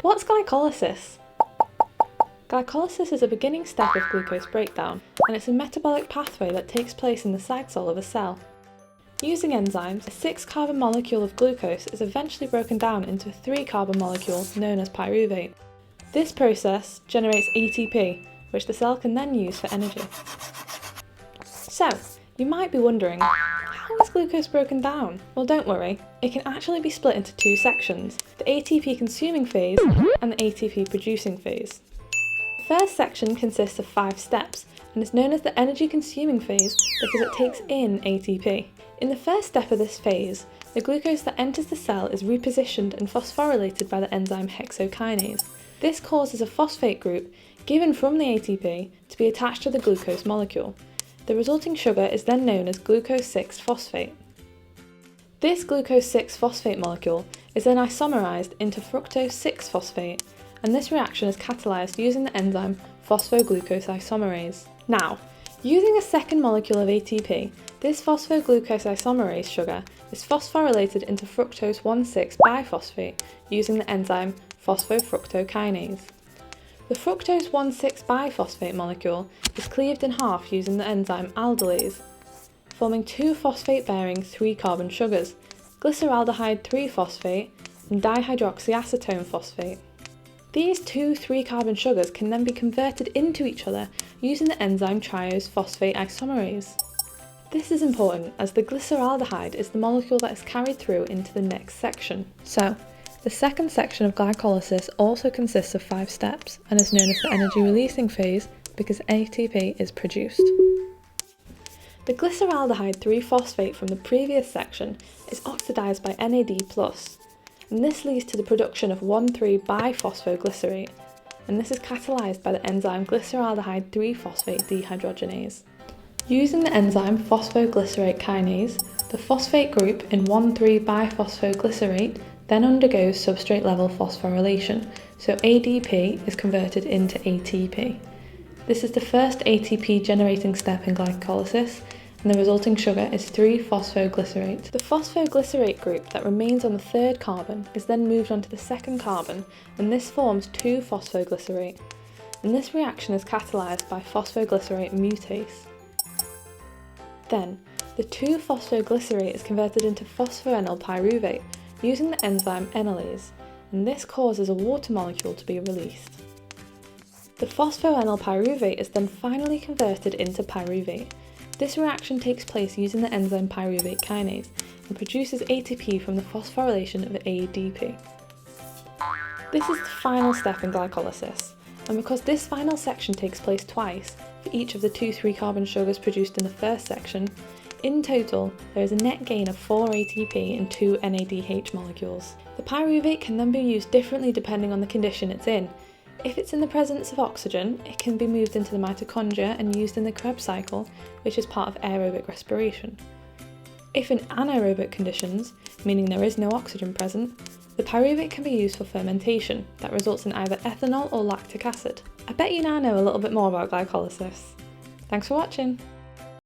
What's glycolysis? Glycolysis is a beginning step of glucose breakdown, and it's a metabolic pathway that takes place in the cytosol of a cell. Using enzymes, a 6-carbon molecule of glucose is eventually broken down into a 3-carbon molecule known as pyruvate. This process generates ATP, which the cell can then use for energy. So, you might be wondering, how is glucose broken down? Well, don't worry, it can actually be split into 2 sections, the ATP consuming phase and the ATP producing phase. The first section consists of 5 steps and is known as the energy consuming phase because it takes in ATP. In the first step of this phase, the glucose that enters the cell is repositioned and phosphorylated by the enzyme hexokinase. This causes a phosphate group, given from the ATP, to be attached to the glucose molecule. The resulting sugar is then known as glucose 6-phosphate. This glucose 6-phosphate molecule is then isomerized into fructose 6-phosphate, and this reaction is catalyzed using the enzyme phosphoglucose isomerase. Now, using a second molecule of ATP, this phosphoglucose isomerase sugar is phosphorylated into fructose 1,6-biphosphate using the enzyme phosphofructokinase. The fructose 1,6-biphosphate molecule is cleaved in half using the enzyme aldolase, forming 2 phosphate-bearing 3-carbon sugars, glyceraldehyde 3-phosphate and dihydroxyacetone phosphate. These 2 3-carbon sugars can then be converted into each other using the enzyme triose phosphate isomerase. This is important as the glyceraldehyde is the molecule that is carried through into the next section. So, the second section of glycolysis also consists of 5 steps and is known as the energy releasing phase because ATP is produced. The glyceraldehyde 3-phosphate from the previous section is oxidized by NAD+, and this leads to the production of 1,3-biphosphoglycerate, and this is catalyzed by the enzyme glyceraldehyde 3-phosphate dehydrogenase. Using the enzyme phosphoglycerate kinase, the phosphate group in 1,3-biphosphoglycerate then undergoes substrate level phosphorylation, so ADP is converted into ATP. This is the first ATP generating step in glycolysis, and the resulting sugar is 3-phosphoglycerate. The phosphoglycerate group that remains on the 3rd carbon is then moved onto the 2nd carbon, and this forms 2-phosphoglycerate, and this reaction is catalyzed by phosphoglycerate mutase. Then, the 2-phosphoglycerate is converted into phosphoenol pyruvate using the enzyme enolase, and this causes a water molecule to be released. The phosphoenol pyruvate is then finally converted into pyruvate. This reaction takes place using the enzyme pyruvate kinase and produces ATP from the phosphorylation of ADP. This is the final step in glycolysis, and because this final section takes place twice for each of the 2 3-carbon sugars produced in the first section, in total, there is a net gain of 4 ATP and 2 NADH molecules. The pyruvate can then be used differently depending on the condition it's in. If it's in the presence of oxygen, it can be moved into the mitochondria and used in the Krebs cycle, which is part of aerobic respiration. If in anaerobic conditions, meaning there is no oxygen present, the pyruvate can be used for fermentation that results in either ethanol or lactic acid. I bet you now know a little bit more about glycolysis. Thanks for watching!